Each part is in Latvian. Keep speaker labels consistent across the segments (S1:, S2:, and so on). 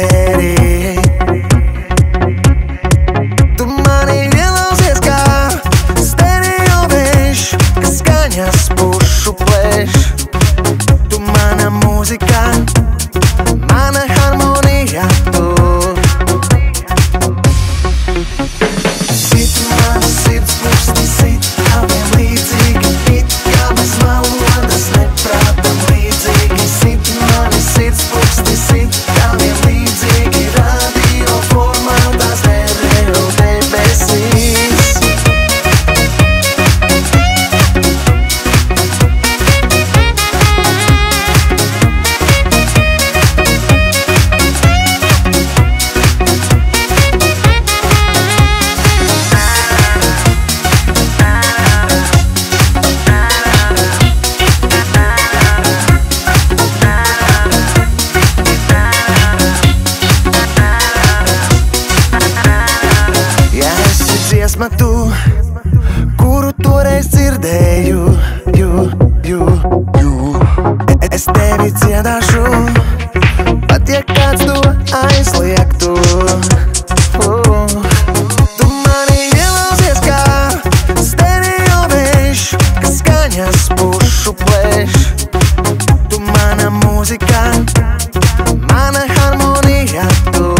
S1: mistērija. Tu mani ielauzies kā stereo vējš, kas skaņas pušu plēš. Tu mana mūzika, mana harmonija, tu. Sit man sirds pursti, sit taviem līdzīgi, it kā bez valodas neprātam līdzīgi. Sit mani sirds pursti, sit taviem līdzīgi, radio formātā stereo debesīs. Dziesma tu, kuru toreiz dzirdēju, Es tevi dziedāšu, pat ja kāds to aizliegtu. Tu mani ielauzies kā stereo vējš, kas skaņas pušu plēš. Tu mana mūzika, mana harmonija, tu.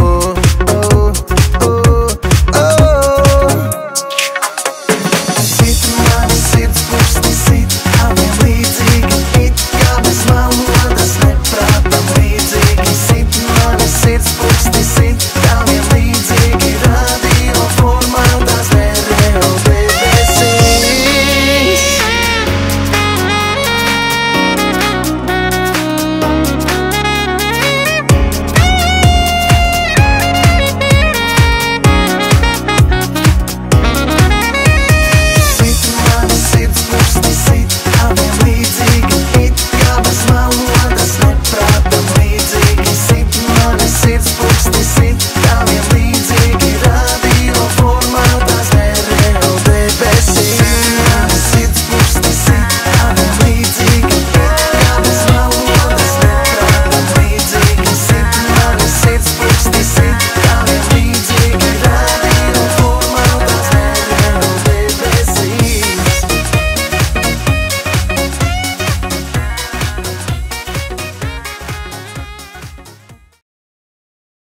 S1: Sit